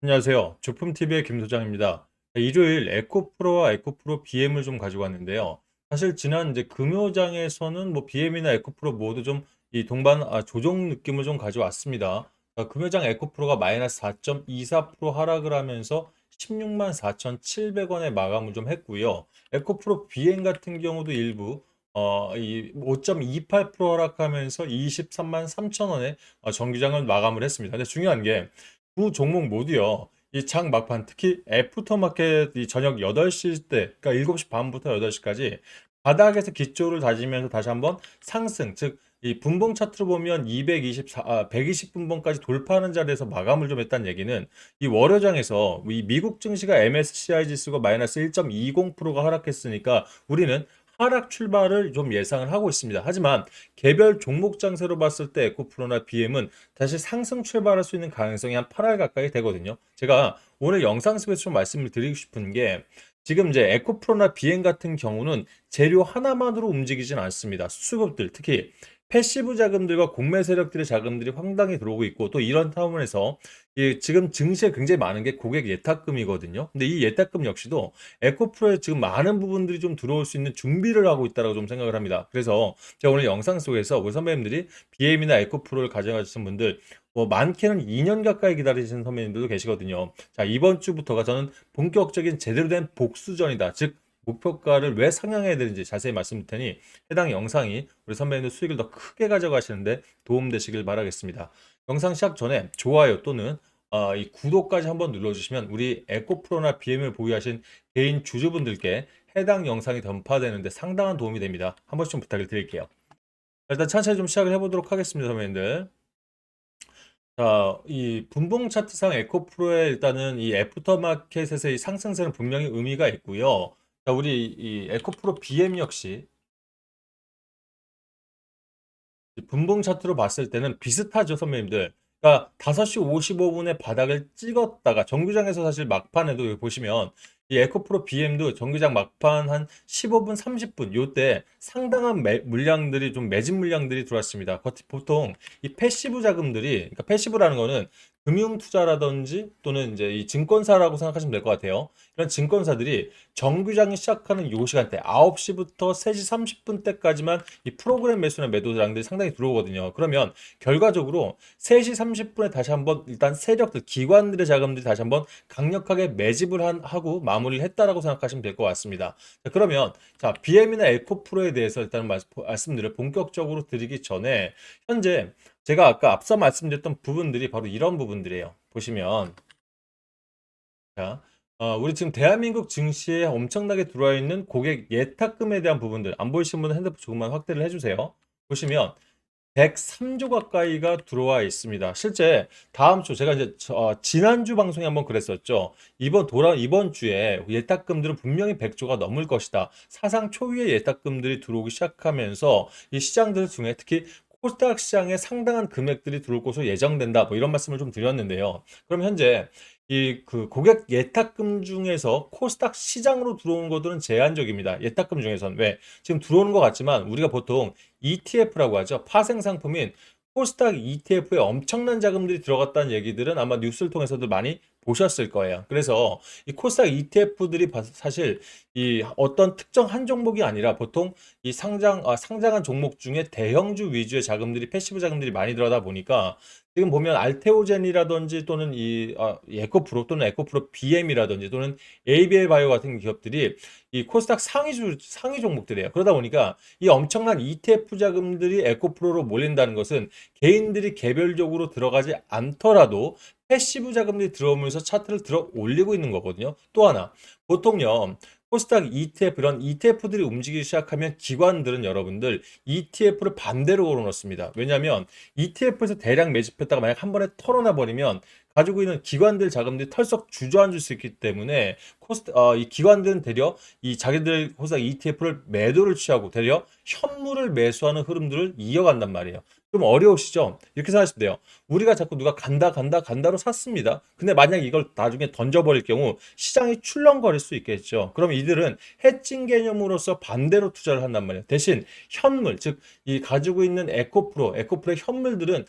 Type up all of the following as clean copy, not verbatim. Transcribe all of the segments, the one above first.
안녕하세요. 주품TV의 김 소장입니다. 일요일 에코프로와 에코프로 BM을 좀 가지고 왔는데요. 사실 지난 이제 금요장에서는 뭐 BM이나 에코프로 모두 좀 이 동반 조정 느낌을 좀 가져왔습니다. 금요장 에코프로가 마이너스 4.24% 하락을 하면서 16만 4,700원에 마감을 좀 했고요. 에코프로 BM 같은 경우도 일부 이 5.28% 하락하면서 23만 3천 원에 정규장을 마감을 했습니다. 근데 중요한 게 두 종목 모두요. 이 장 막판 특히 애프터마켓 이 저녁 8시 때, 그러니까 7시 반부터 8시까지 바닥에서 기초를 다지면서 다시 한번 상승, 즉 이 분봉 차트로 보면 120분봉까지 돌파하는 자리에서 마감을 좀 했다는 얘기는 이 월요장에서 이 미국 증시가 MSCI 지수가 마이너스 1.20%가 하락했으니까 우리는 하락 출발을 좀 예상을 하고 있습니다. 하지만 개별 종목 장세로 봤을 때 에코프로나 BM은 다시 상승 출발할 수 있는 가능성이 한 8할 가까이 되거든요. 제가 오늘 영상 속에서 좀 말씀을 드리고 싶은 게 지금 이제 에코프로나 비행 같은 경우는 재료 하나만으로 움직이진 않습니다. 수급들 특히 패시브 자금들과 공매 세력들의 자금들이 황당히 들어오고 있고 또 이런 차원에서 지금 증시에 굉장히 많은 게 고객 예탁금이거든요. 근데 이 예탁금 역시도 에코프로에 지금 많은 부분들이 좀 들어올 수 있는 준비를 하고 있다고 좀 생각을 합니다. 그래서 제가 오늘 영상 속에서 우리 선배님들이 BM이나 에코프로를 가져가신 분들 뭐 많게는 2년 가까이 기다리시는 선배님들도 계시거든요. 자, 이번 주부터가 저는 본격적인 제대로 된 복수전이다. 즉 목표가를 왜 상향해야 되는지 자세히 말씀드릴 테니 해당 영상이 우리 선배님들 수익을 더 크게 가져가시는데 도움되시길 바라겠습니다. 영상 시작 전에 좋아요 또는 이 구독까지 한번 눌러주시면 우리 에코프로나 BM을 보유하신 개인 주주분들께 해당 영상이 전파되는데 상당한 도움이 됩니다. 한 번씩 좀 부탁을 드릴게요. 일단 천천히 좀 시작을 해보도록 하겠습니다, 선배님들. 자, 이 분봉 차트상 에코프로의 일단은 이 애프터마켓에서의 상승세는 분명히 의미가 있고요. 자, 우리 이 에코프로 BM 역시 분봉 차트로 봤을 때는 비슷하죠, 선배님들. 그러니까 5시 55분에 바닥을 찍었다가 정규장에서 사실 막판에도 여기 보시면 이 에코프로 BM도 정규장 막판 한 15분, 30분 요때 상당한 물량들이 좀 매집 물량들이 들어왔습니다. 보통 이 패시브 자금들이 그러니까 패시브라는 거는 금융 투자라든지 또는 이제 이 증권사라고 생각하시면 될 것 같아요. 이런 증권사들이 정규장이 시작하는 요 시간대 9시부터 3시 30분 때까지만 이 프로그램 매수나 매도량들이 상당히 들어오거든요. 그러면 결과적으로 3시 30분에 다시 한번 일단 세력들, 기관들의 자금들이 다시 한번 강력하게 매집을 하고 마무리를 했다라고 생각하시면 될 것 같습니다. 자, 그러면 자, BM이나 에코프로에 대해서 일단 말씀드려 본격적으로 드리기 전에 현재 제가 아까 앞서 말씀드렸던 부분들이 바로 이런 부분들이에요. 보시면 자, 우리 지금 대한민국 증시에 엄청나게 들어와 있는 고객 예탁금에 대한 부분들 안 보이시는 분은 핸드폰 조금만 확대를 해주세요. 보시면 103조 가까이가 들어와 있습니다. 실제 다음 주 제가 이제 지난주 방송에 한번 그랬었죠. 이번 주에 예탁금들은 분명히 100조가 넘을 것이다. 사상 초유의 예탁금들이 들어오기 시작하면서 이 시장들 중에 특히 코스닥 시장에 상당한 금액들이 들어올 것으로 예정된다. 뭐 이런 말씀을 좀 드렸는데요. 그럼 현재 이 그 고객 예탁금 중에서 코스닥 시장으로 들어오는 것들은 제한적입니다. 예탁금 중에서는 왜? 지금 들어오는 것 같지만 우리가 보통 ETF라고 하죠. 파생 상품인 코스닥 ETF에 엄청난 자금들이 들어갔다는 얘기들은 아마 뉴스를 통해서도 많이 보셨을 거예요. 그래서 이 코스닥 ETF들이 사실 이 어떤 특정 한 종목이 아니라 보통 이 상장한 종목 중에 대형주 위주의 자금들이 패시브 자금들이 많이 들어가다 보니까 지금 보면 알테오젠이라든지 또는 이 에코프로 또는 에코프로 BM이라든지 또는 ABL 바이오 같은 기업들이 이 코스닥 상위 종목들이에요. 그러다 보니까 이 엄청난 ETF 자금들이 에코프로로 몰린다는 것은 개인들이 개별적으로 들어가지 않더라도 패시브 자금들이 들어오면서 차트를 들어 올리고 있는 거거든요. 또 하나, 보통요, 코스닥 ETF, 이런 ETF들이 움직이기 시작하면 기관들은 여러분들 ETF를 반대로 걸어놓습니다. 왜냐하면 ETF에서 대량 매집했다가 만약 한 번에 털어놔 버리면 가지고 있는 기관들 자금들이 털썩 주저앉을 수 있기 때문에 이 기관들은 되려 이 자기들 코스닥 ETF를 매도를 취하고 되려 현물을 매수하는 흐름들을 이어간단 말이에요. 좀 어려우시죠? 이렇게 생각하시면 돼요. 우리가 자꾸 누가 간다로 샀습니다. 근데 만약 이걸 나중에 던져버릴 경우 시장이 출렁거릴 수 있겠죠. 그럼 이들은 해칭 개념으로서 반대로 투자를 한단 말이에요. 대신 현물, 즉 이 가지고 있는 에코프로의 현물들은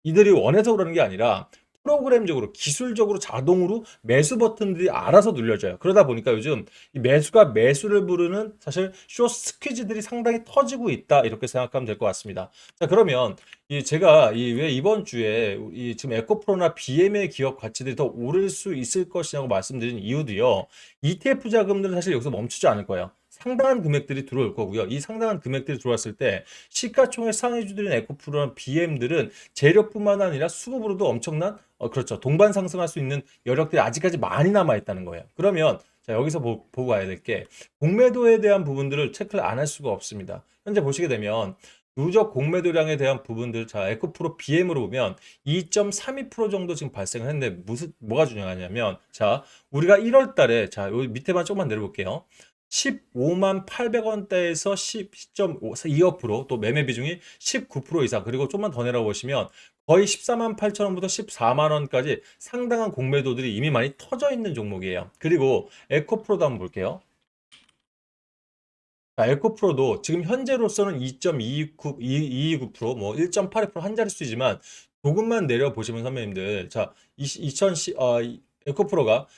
이들이 원해서 그러는 게 아니라 프로그램적으로 기술적으로 자동으로 매수 버튼들이 알아서 눌려져요. 그러다 보니까 요즘 이 매수가 매수를 부르는 사실 숏 스퀴즈들이 상당히 터지고 있다 이렇게 생각하면 될 것 같습니다. 자 그러면 이 제가 이 왜 이번 주에 이 지금 에코프로나 BM의 기업 가치들이 더 오를 수 있을 것이라고 말씀드린 이유도요. ETF 자금들은 사실 여기서 멈추지 않을 거예요. 상당한 금액들이 들어올 거고요. 이 상당한 금액들이 들어왔을 때 시가총액 상위주들인 에코프로나 BM들은 재료뿐만 아니라 수급으로도 엄청난 그렇죠. 동반 상승할 수 있는 여력들이 아직까지 많이 남아 있다는 거예요. 그러면 자, 여기서 보고 가야 될 게 공매도에 대한 부분들을 체크를 안 할 수가 없습니다. 현재 보시게 되면 누적 공매도량에 대한 부분들 자 에코프로 BM으로 보면 2.32% 정도 지금 발생을 했는데 무슨 뭐가 중요하냐면 자 우리가 1월 달에 자 여기 밑에만 조금만 내려볼게요. 15만 800원대에서 10.25%, 또 매매 비중이 19% 이상, 그리고 좀만 더 내려보시면 거의 14만 8천 원부터 14만 원까지 상당한 공매도들이 이미 많이 터져 있는 종목이에요. 그리고 에코프로도 한번 볼게요. 자, 에코프로도 지금 현재로서는 2.29%, 뭐 1.82% 한 자릿수이지만 조금만 내려보시면 선배님들, 자, 2010, 에코프로가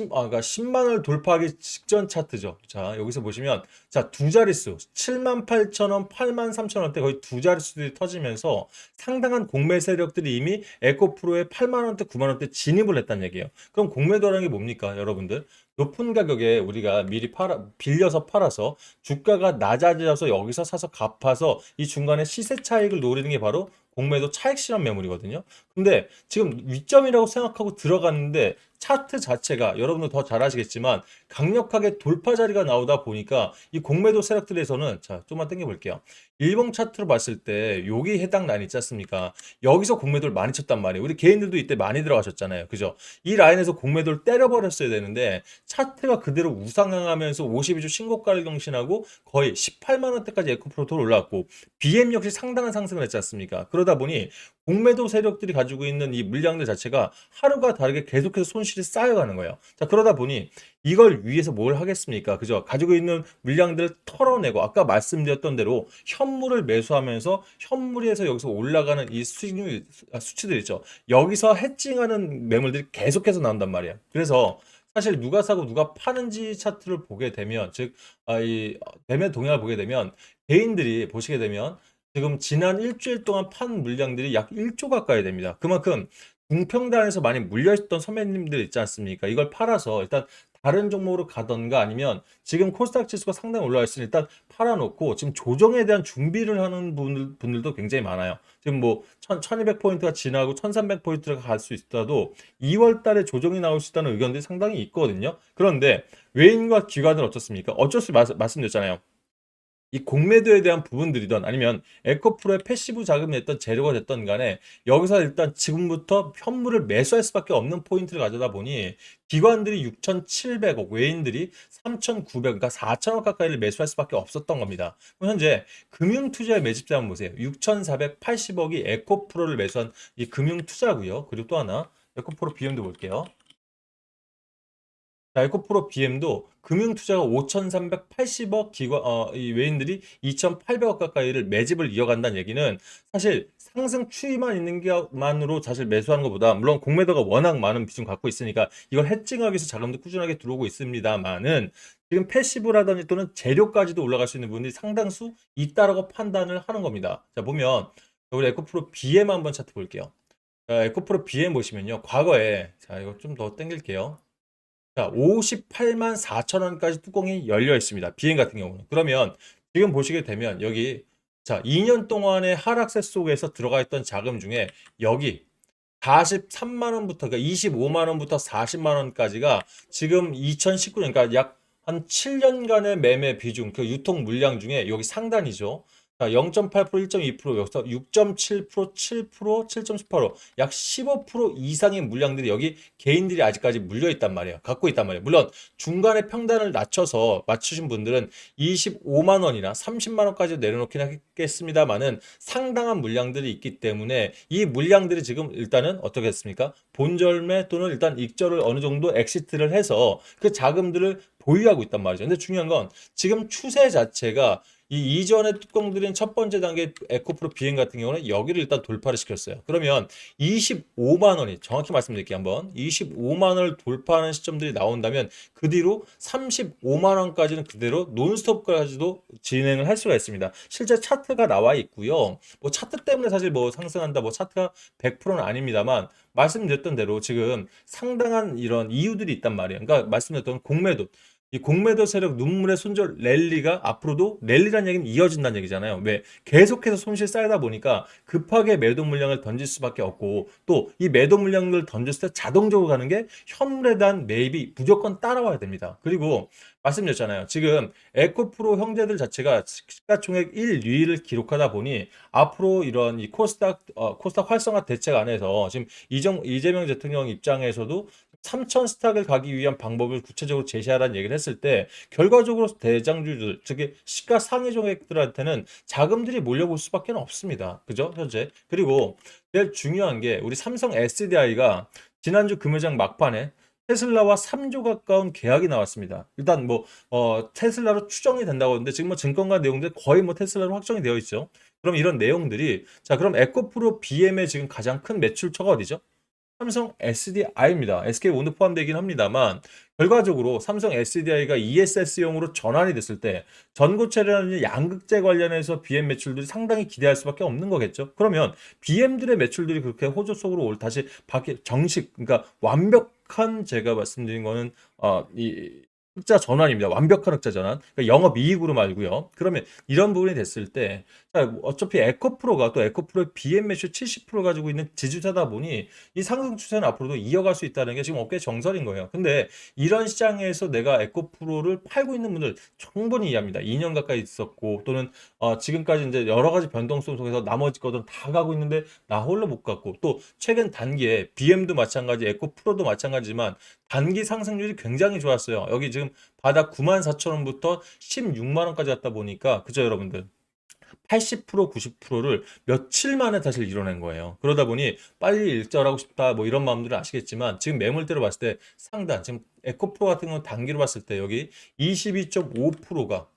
그러니까 10만 원을 돌파하기 직전 차트죠. 자, 여기서 보시면, 자, 두 자릿수, 7만 8천 원, 8만 3천 원대 거의 두 자릿수들이 터지면서 상당한 공매 세력들이 이미 에코프로에 8만 원대, 9만 원대 진입을 했다는 얘기예요. 그럼 공매도라는 게 뭡니까, 여러분들? 높은 가격에 우리가 미리 빌려서 팔아서 주가가 낮아져서 여기서 사서 갚아서 이 중간에 시세 차익을 노리는 게 바로 공매도 차익 실현 매물이거든요. 근데 지금 위점이라고 생각하고 들어갔는데 차트 자체가 여러분도 더 잘 아시겠지만 강력하게 돌파 자리가 나오다 보니까 이 공매도 세력들에서는 자, 좀만 당겨 볼게요. 일봉 차트로 봤을 때 여기 해당 라인 있지 않습니까? 여기서 공매도를 많이 쳤단 말이에요. 우리 개인들도 이때 많이 들어가셨잖아요. 그죠? 이 라인에서 공매도를 때려버렸어야 되는데 차트가 그대로 우상향하면서 52주 신고가를 경신하고 거의 18만 원대까지 에코프로토로 올라왔고 BM 역시 상당한 상승을 했지 않습니까? 그러다 보니 공매도 세력들이 가지고 있는 이 물량들 자체가 하루가 다르게 계속해서 손실이 쌓여가는 거예요. 자, 그러다 보니 이걸 위해서 뭘 하겠습니까? 그죠? 가지고 있는 물량들을 털어내고 아까 말씀드렸던 대로 현물을 매수하면서 현물에서 여기서 올라가는 이 수치들 있죠. 여기서 해칭하는 매물들이 계속해서 나온단 말이에요. 그래서 사실 누가 사고 누가 파는지 차트를 보게 되면 즉 이 매매 동향을 보게 되면 개인들이 보시게 되면 지금 지난 일주일 동안 판 물량들이 약 1조 가까이 됩니다. 그만큼 궁평단에서 많이 물려있던 선배님들 있지 않습니까? 이걸 팔아서 일단 다른 종목으로 가던가 아니면 지금 코스닥 지수가 상당히 올라와 있으니 일단 팔아놓고 지금 조정에 대한 준비를 하는 분들도 굉장히 많아요. 지금 뭐 1200포인트가 지나고 1300포인트가 갈 수 있어도 2월 달에 조정이 나올 수 있다는 의견들이 상당히 있거든요. 그런데 외인과 기관은 어떻습니까? 어쩔 수 말씀드렸잖아요. 이 공매도에 대한 부분들이든 아니면 에코프로의 패시브 자금이 됐던 재료가 됐던 간에 여기서 일단 지금부터 현물을 매수할 수밖에 없는 포인트를 가져다 보니 기관들이 6,700억, 외인들이 3,900억, 그러니까 4천억 가까이를 매수할 수밖에 없었던 겁니다. 그럼 현재 금융투자의 매집자 한번 보세요. 6,480억이 에코프로를 매수한 이 금융투자고요. 그리고 또 하나 에코프로 비용도 볼게요. 자, 에코프로 BM도 금융투자가 5,380억 이 외인들이 2,800억 가까이를 매집을 이어간다는 얘기는 사실 상승 추이만 있는 것만으로 사실 매수하는 것보다 물론 공매도가 워낙 많은 비중 갖고 있으니까 이걸 해칭하기 위해서 자금도 꾸준하게 들어오고 있습니다만은 지금 패시브라든지 또는 재료까지도 올라갈 수 있는 부분이 상당수 있다라고 판단을 하는 겁니다. 자, 보면 우리 에코프로 BM 한번 차트 볼게요. 자, 에코프로 BM 보시면요. 과거에 자, 이거 좀 더 당길게요. 자, 58만 4천 원까지 뚜껑이 열려 있습니다. 비행 같은 경우는. 그러면 지금 보시게 되면 여기 자, 2년 동안의 하락세 속에서 들어가 있던 자금 중에 여기 43만 원부터 그러니까 25만 원부터 40만 원까지가 지금 2019년 그러니까 약 한 7년간의 매매 비중 그 유통 물량 중에 여기 상단이죠. 자, 0.8%, 1.2%, 여기서 6.7%, 7%, 7.18%약 15% 이상의 물량들이 여기 개인들이 아직까지 물려 있단 말이에요. 갖고 있단 말이에요. 물론 중간에 평단을 낮춰서 맞추신 분들은 25만 원이나 30만 원까지 내려놓긴 하겠습니다만은 상당한 물량들이 있기 때문에 이 물량들이 지금 일단은 어떻게 했습니까? 본절매 또는 일단 익절을 어느 정도 엑시트를 해서 그 자금들을 보유하고 있단 말이죠. 근데 중요한 건 지금 추세 자체가 이 이전의 뚜껑들인 첫 번째 단계 에코프로 BM 같은 경우는 여기를 일단 돌파를 시켰어요. 그러면 25만 원이 정확히 말씀드릴게요. 한번 25만 원을 돌파하는 시점들이 나온다면 그 뒤로 35만 원까지는 그대로 논스톱까지도 진행을 할 수가 있습니다. 실제 차트가 나와 있고요. 뭐 차트 때문에 사실 뭐 상승한다, 뭐 차트가 100%는 아닙니다만 말씀드렸던 대로 지금 상당한 이런 이유들이 있단 말이에요. 그러니까 말씀드렸던 공매도. 이 공매도 세력 눈물의 손절 랠리가 앞으로도 랠리라는 얘기는 이어진다는 얘기잖아요. 왜? 계속해서 손실 쌓이다 보니까 급하게 매도 물량을 던질 수밖에 없고 또 이 매도 물량을 던졌을 때 자동적으로 가는 게 현물에 대한 매입이 무조건 따라와야 됩니다. 그리고 말씀드렸잖아요. 지금 에코프로 형제들 자체가 시가총액 1, 2위를 기록하다 보니 앞으로 이런 이 코스닥 활성화 대책 안에서 지금 이재명 대통령 입장에서도 3천 스탁을 가기 위한 방법을 구체적으로 제시하라는 얘기를 했을 때 결과적으로 대장주들, 즉 시가 상위 종액들한테는 자금들이 몰려올 수밖에 없습니다. 그죠? 현재. 그리고 제일 중요한 게 우리 삼성 SDI가 지난주 금요장 막판에 테슬라와 3조 가까운 계약이 나왔습니다. 일단 뭐 테슬라로 추정이 된다고 하는데 지금 뭐 증권가 내용들 거의 뭐 테슬라로 확정이 되어 있죠. 그럼 이런 내용들이 자 그럼 에코프로 BM의 지금 가장 큰 매출처가 어디죠? 삼성 SDI입니다. SK온도 포함되긴 합니다만 결과적으로 삼성 SDI가 ESS용으로 전환이 됐을 때 전고체라는 양극재 관련해서 BM 매출들이 상당히 기대할 수밖에 없는 거겠죠. 그러면 BM들의 매출들이 그렇게 호조 속으로 다시 정식 그러니까 완벽한 제가 말씀드린 거는 이 흑자 전환입니다. 완벽한 흑자 전환. 그러니까 영업이익으로 말고요. 그러면 이런 부분이 됐을 때 자, 어차피 에코프로가 또 에코프로의 BM 매출 70% 가지고 있는 지주사다 보니 이 상승 추세는 앞으로도 이어갈 수 있다는 게 지금 업계 정설인 거예요. 근데 이런 시장에서 내가 에코프로를 팔고 있는 분들 충분히 이해합니다. 2년 가까이 있었고 또는 지금까지 이제 여러 가지 변동성 속에서 나머지 것들은 다 가고 있는데 나 홀로 못 갔고 또 최근 단기에 BM도 마찬가지, 에코프로도 마찬가지지만 단기 상승률이 굉장히 좋았어요. 여기 지금 바닥 94,000원부터 16만 원까지 갔다 보니까 그죠 여러분들? 80% 90%를 며칠 만에 다시 이뤄낸 거예요. 그러다 보니 빨리 일절하고 싶다 뭐 이런 마음들은 아시겠지만 지금 매물대로 봤을 때 상단 지금 에코프로 같은 경우는 단기로 봤을 때 여기 22.5%가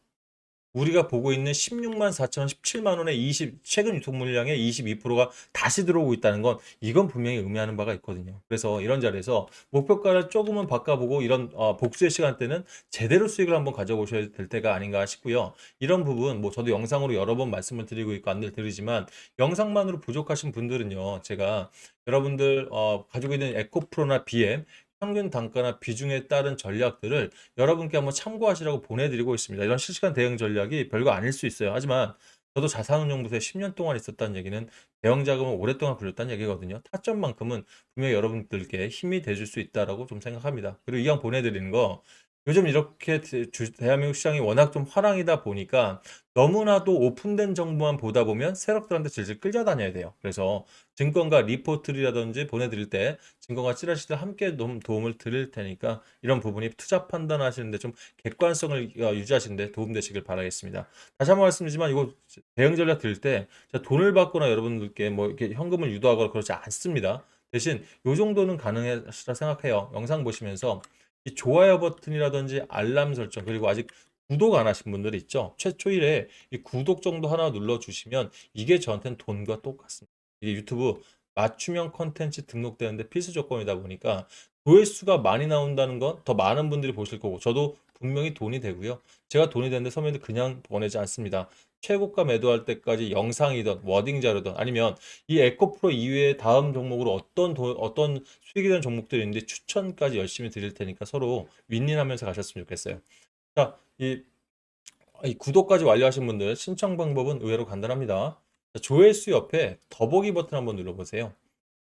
우리가 보고 있는 16만 4천 원, 17만 원의 최근 유통 물량의 22%가 다시 들어오고 있다는 건 이건 분명히 의미하는 바가 있거든요. 그래서 이런 자리에서 목표가를 조금은 바꿔보고 이런 복수의 시간대는 제대로 수익을 한번 가져보셔야 될 때가 아닌가 싶고요. 이런 부분 뭐 저도 영상으로 여러 번 말씀을 드리고 있고 안내를 드리지만 영상만으로 부족하신 분들은요. 제가 여러분들 가지고 있는 에코프로나 BM 평균 단가나 비중에 따른 전략들을 여러분께 한번 참고하시라고 보내드리고 있습니다. 이런 실시간 대응 전략이 별거 아닐 수 있어요. 하지만 저도 자산운용부서에 10년 동안 있었다는 얘기는 대형 자금을 오랫동안 굴렸다는 얘기거든요. 타점만큼은 분명히 여러분들께 힘이 돼줄 수 있다라고 좀 생각합니다. 그리고 이왕 보내드리는 거 요즘 이렇게 대한민국 시장이 워낙 좀 화랑이다 보니까 너무나도 오픈된 정보만 보다 보면 세력들한테 질질 끌려다녀야 돼요. 그래서 증권가 리포트리라든지 보내드릴 때 증권가 찌라시들 함께 도움을 드릴 테니까 이런 부분이 투자 판단하시는데 좀 객관성을 유지하시는데 도움되시길 바라겠습니다. 다시 한번 말씀드리지만 이거 대응 전략 드릴 때 제가 돈을 받거나 여러분들께 뭐 이렇게 현금을 유도하거나 그렇지 않습니다. 대신 요 정도는 가능하시라 생각해요. 영상 보시면서 이 좋아요 버튼이라든지 알람 설정 그리고 아직 구독 안 하신 분들이 있죠. 최초 1회 이 구독 정도 하나 눌러주시면 이게 저한테는 돈과 똑같습니다. 이게 유튜브 맞춤형 컨텐츠 등록되는데 필수 조건이다 보니까 조회수가 많이 나온다는 건 더 많은 분들이 보실 거고 저도 분명히 돈이 되고요. 제가 돈이 되는데 서면도 그냥 보내지 않습니다. 최고가 매도할 때까지 영상이든 워딩 자료든 아니면 이 에코프로 이외에 다음 종목으로 어떤 수익이 되는 종목들이 있는데 추천까지 열심히 드릴 테니까 서로 윈윈하면서 가셨으면 좋겠어요. 자, 이 구독까지 완료하신 분들 신청 방법은 의외로 간단합니다. 자, 조회수 옆에 더보기 버튼 한번 눌러보세요.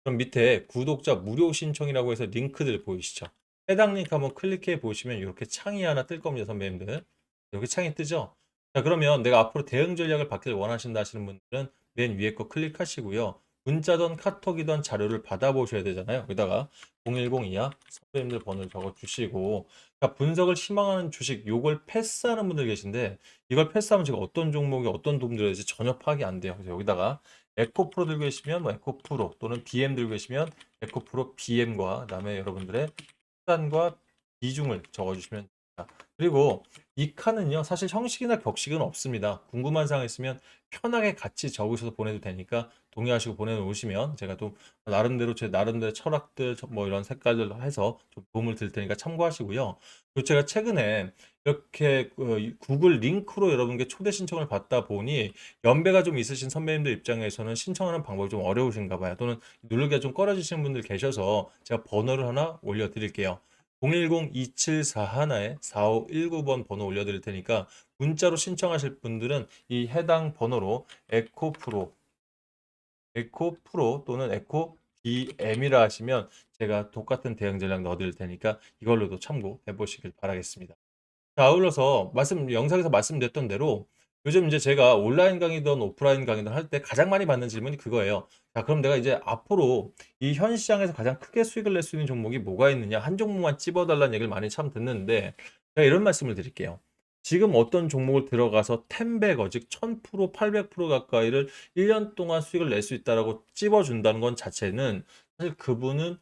그럼 밑에 구독자 무료 신청이라고 해서 링크들 보이시죠? 해당 링크 한번 클릭해 보시면 이렇게 창이 하나 뜰 겁니다, 선배님들. 이렇게 창이 뜨죠? 자, 그러면 내가 앞으로 대응 전략을 받기를 원하신다 하시는 분들은 맨 위에 거 클릭하시고요. 문자든 카톡이든 자료를 받아보셔야 되잖아요. 여기다가 0102야 선배님들 번호를 적어 주시고 자, 분석을 희망하는 주식 요걸 패스하는 분들 계신데 이걸 패스하면 제가 어떤 종목이 어떤 도움 드려야지 전혀 파악이 안 돼요. 그래서 여기다가 에코프로 들고 계시면 뭐 에코프로 또는 BM 들고 계시면 에코프로 BM과 그다음에 여러분들의 수단과 비중을 적어주시면 있습니다. 그리고 이 칸은요, 사실 형식이나 격식은 없습니다. 궁금한 사항 있으면 편하게 같이 적으셔서 보내도 되니까 동의하시고 보내놓으시면 제가 또 나름대로 제 나름대로 철학들 뭐 이런 색깔들 해서 좀 도움을 드릴 테니까 참고하시고요. 그리고 제가 최근에 이렇게 구글 링크로 여러분께 초대 신청을 받다 보니 연배가 좀 있으신 선배님들 입장에서는 신청하는 방법이 좀 어려우신가 봐요. 또는 누르기가 좀 꺼려지시는 분들 계셔서 제가 번호를 하나 올려드릴게요. 010-2741-4519번 번호 올려드릴 테니까 문자로 신청하실 분들은 이 해당 번호로 에코프로 또는 에코 BM이라 하시면 제가 똑같은 대응 전략 넣어드릴 테니까 이걸로도 참고해 보시길 바라겠습니다. 자, 아울러서 영상에서 말씀드렸던 대로 요즘 이제 제가 온라인 강의든 오프라인 강의든 할 때 가장 많이 받는 질문이 그거예요. 자, 그럼 내가 이제 앞으로 이 현 시장에서 가장 크게 수익을 낼 수 있는 종목이 뭐가 있느냐? 한 종목만 찝어달라는 얘기를 많이 참 듣는데 제가 이런 말씀을 드릴게요. 지금 어떤 종목을 들어가서 10배거, 즉 1000%, 800% 가까이를 1년 동안 수익을 낼 수 있다라고 찝어준다는 건 자체는 사실 그분은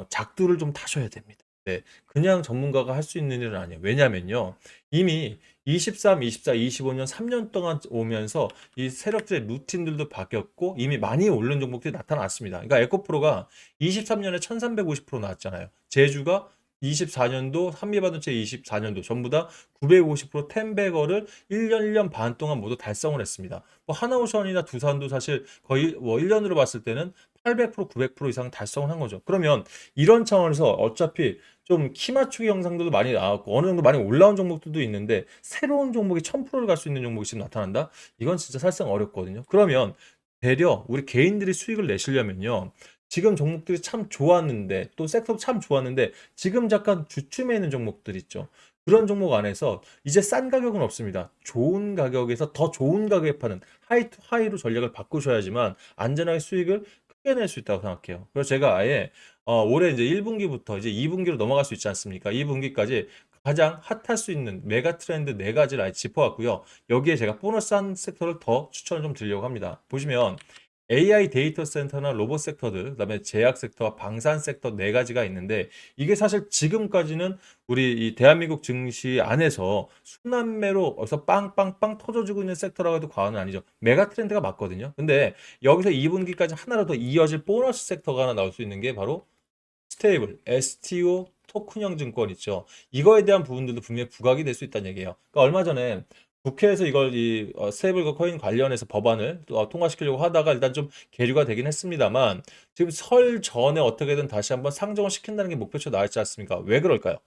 작두를 좀 타셔야 됩니다. 네, 그냥 전문가가 할 수 있는 일은 아니에요. 왜냐면요. 이미 23, 24, 25년 3년 동안 오면서 이 세력들의 루틴들도 바뀌었고 이미 많이 오른 종목들이 나타났습니다. 그러니까 에코프로가 23년에 1350% 나왔잖아요. 제주가 24년도, 한미반도체 24년도 전부 다 950% 텐베거를 1년, 1년 반 동안 모두 달성을 했습니다. 뭐 하나오션이나 두산도 사실 거의 뭐 1년으로 봤을 때는 800%, 900% 이상 달성을 한 거죠. 그러면 이런 차원에서 어차피 좀 키 맞추기 영상들도 많이 나왔고 어느 정도 많이 올라온 종목들도 있는데 새로운 종목이 1000%를 갈 수 있는 종목이 지금 나타난다? 이건 진짜 사실상 어렵거든요. 그러면 되려 우리 개인들이 수익을 내시려면요. 지금 종목들이 참 좋았는데 또 섹터도 참 좋았는데 지금 잠깐 주춤해 있는 종목들 있죠. 그런 종목 안에서 이제 싼 가격은 없습니다. 좋은 가격에서 더 좋은 가격에 파는 하이 투 하이로 전략을 바꾸셔야지만 안전하게 수익을 크게 낼 수 있다고 생각해요. 그래서 제가 아예 올해 이제 1분기부터 이제 2분기로 넘어갈 수 있지 않습니까? 2분기까지 가장 핫할 수 있는 메가 트렌드 네 가지를 아예 짚어왔고요. 여기에 제가 보너스 한 섹터를 더 추천을 좀 드리려고 합니다. 보시면 AI 데이터 센터나 로봇 섹터들, 그다음에 제약 섹터와 방산 섹터 네 가지가 있는데 이게 사실 지금까지는 우리 이 대한민국 증시 안에서 순환매로 어서 빵빵빵 터져주고 있는 세터라고 해도 과언은 아니죠. 메가 트렌드가 맞거든요. 근데 여기서 2분기까지 하나로 더 이어질 보너스 섹터가 하나 나올 수 있는 게 바로 스테이블, STO 토큰형 증권 있죠. 이거에 대한 부분들도 분명히 부각이 될 수 있다는 얘기예요. 그러니까 얼마 전에 국회에서 이걸 스테이블과 코인 관련해서 법안을 통과시키려고 하다가 일단 좀 계류가 되긴 했습니다만 지금 설 전에 어떻게든 다시 한번 상정을 시킨다는 게 목표치가 나와 있지 않습니까? 왜 그럴까요?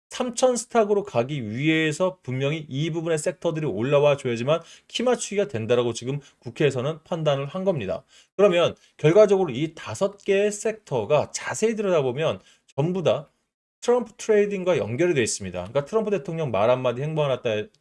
3000 스탁으로 가기 위해서 분명히 이 부분의 섹터들이 올라와 줘야지만 키 맞추기가 된다라고 지금 국회에서는 판단을 한 겁니다. 그러면 결과적으로 이 5개의 섹터가 자세히 들여다보면 전부 다 트럼프 트레이딩과 연결이 되어 있습니다. 그러니까 트럼프 대통령 말 한마디 행보 하나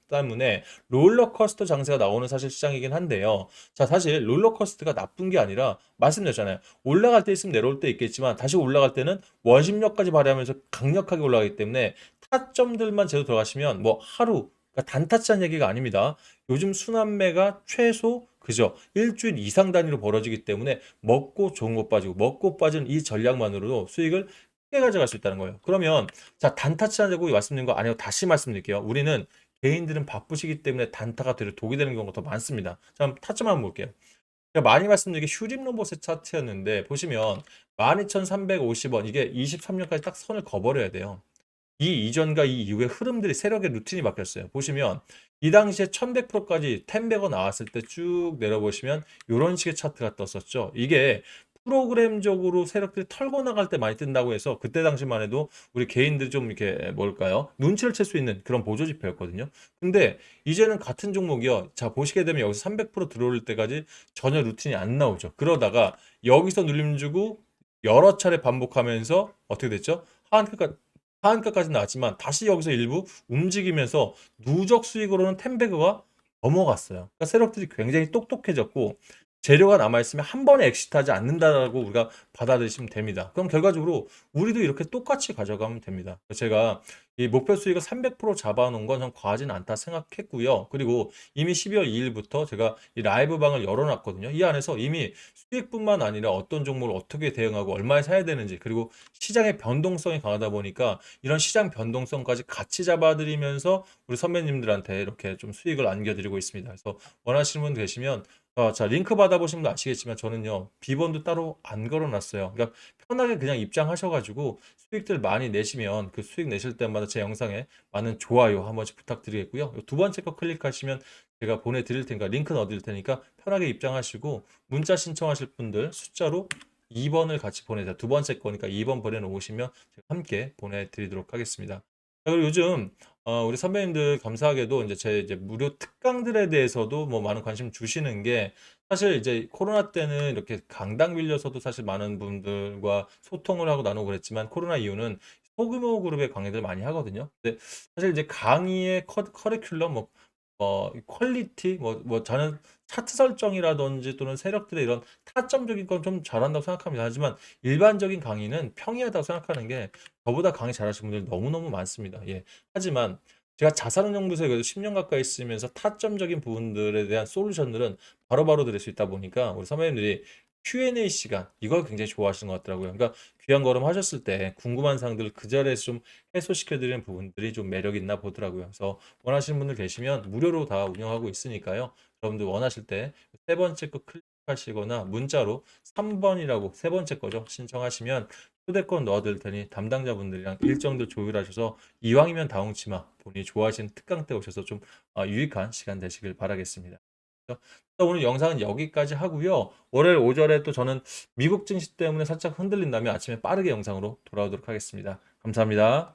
때문에 롤러코스터 장세가 나오는 사실 시장이긴 한데요. 자, 사실 롤러코스터가 나쁜 게 아니라 말씀드렸잖아요. 올라갈 때 있으면 내려올 때 있겠지만 다시 올라갈 때는 원심력까지 발휘하면서 강력하게 올라가기 때문에 타점들만 제대로 들어가시면 뭐 하루 그러니까 단타치한 얘기가 아닙니다. 요즘 순환매가 최소 그죠? 일주일 이상 단위로 벌어지기 때문에 먹고 좋은 거 빠지고 먹고 빠진 이 전략만으로도 수익을 크게 가져갈 수 있다는 거예요. 그러면 자 단타치하자고 말씀드린 거 아니에요. 다시 말씀드릴게요. 우리는 개인들은 바쁘시기 때문에 단타가 되려 독이 되는 경우가 더 많습니다. 자, 그럼 타점 한번 볼게요. 제가 많이 말씀드린 게 휴림 로봇의 차트였는데 보시면 12,350원 이게 23년까지 딱 선을 그어버려야 돼요. 이 이전과 이 이후의 흐름들이 세력의 루틴이 바뀌었어요. 보시면 이 당시에 1100%까지 10배가 나왔을 때 쭉 내려보시면 이런 식의 차트가 떴었죠. 이게 프로그램적으로 세력들이 털고 나갈 때 많이 뜬다고 해서 그때 당시만 해도 우리 개인들이 좀 이렇게 뭘까요? 눈치를 챌 수 있는 그런 보조 지표였거든요. 근데 이제는 같은 종목이요. 자, 보시게 되면 여기서 300% 들어올 때까지 전혀 루틴이 안 나오죠. 그러다가 여기서 눌림 주고 여러 차례 반복하면서 어떻게 됐죠? 하한가까지 나왔지만 다시 여기서 일부 움직이면서 누적 수익으로는 텐베그가 넘어갔어요. 그러니까 세력들이 굉장히 똑똑해졌고 재료가 남아있으면 한 번에 엑시트하지 않는다라고 우리가 받아들이시면 됩니다. 그럼 결과적으로 우리도 이렇게 똑같이 가져가면 됩니다. 제가 이 목표 수익을 300% 잡아놓은 건 좀 과하진 않다 생각했고요. 그리고 이미 12월 2일부터 제가 이 라이브 방을 열어놨거든요. 이 안에서 이미 수익뿐만 아니라 어떤 종목을 어떻게 대응하고 얼마에 사야 되는지, 그리고 시장의 변동성이 강하다 보니까 이런 시장 변동성까지 같이 잡아드리면서 우리 선배님들한테 이렇게 좀 수익을 안겨드리고 있습니다. 그래서 원하시는 분 계시면 자, 링크 받아보시면 아시겠지만 저는요, 비번도 따로 안 걸어놨어요. 그러니까 편하게 그냥 입장하셔가지고 수익들 많이 내시면 그 수익 내실 때마다 제 영상에 많은 좋아요 한 번씩 부탁드리겠고요. 두 번째 거 클릭하시면 제가 보내드릴 테니까, 링크 넣어드릴 테니까 편하게 입장하시고, 문자 신청하실 분들 숫자로 2번을 같이 보내자. 두 번째 거니까 2번 보내놓으시면 제가 함께 보내드리도록 하겠습니다. 자, 그리고 요즘 우리 선배님들 감사하게도 이제 제 이제 무료 특강들에 대해서도 뭐 많은 관심 주시는 게, 사실 이제 코로나 때는 이렇게 강당 빌려서도 사실 많은 분들과 소통을 하고 나누고 그랬지만, 코로나 이후는 소규모 그룹의 강의들 많이 하거든요. 근데 사실 이제 강의의 커리큘럼, 퀄리티, 저는 차트 설정이라든지 또는 세력들의 이런 타점적인 건 좀 잘한다고 생각합니다. 하지만 일반적인 강의는 평이하다고 생각하는 게, 저보다 강의 잘하시는 분들 너무너무 많습니다. 예. 하지만 제가 자산운용부서에 그래도 10년 가까이 있으면서 타점적인 부분들에 대한 솔루션들은 바로바로 드릴 수 있다 보니까 우리 선배님들이 Q&A 시간, 이걸 굉장히 좋아하시는 것 같더라고요. 그러니까 귀한 걸음 하셨을 때 궁금한 사항들을 그 자리에서 좀 해소시켜 드리는 부분들이 좀 매력 있나 보더라고요. 그래서 원하시는 분들 계시면 무료로 다 운영하고 있으니까요. 여러분들 원하실 때 세 번째 거 클릭하시거나 문자로 3번이라고, 세 번째 거죠, 신청하시면 휴대폰 넣어드릴 테니 담당자분들이랑 일정들 조율하셔서 이왕이면 다홍치마 본인이 좋아하시는 특강 때 오셔서 좀 유익한 시간 되시길 바라겠습니다. 오늘 영상은 여기까지 하고요. 월요일 오전에 또 저는 미국 증시 때문에 살짝 흔들린다면 아침에 빠르게 영상으로 돌아오도록 하겠습니다. 감사합니다.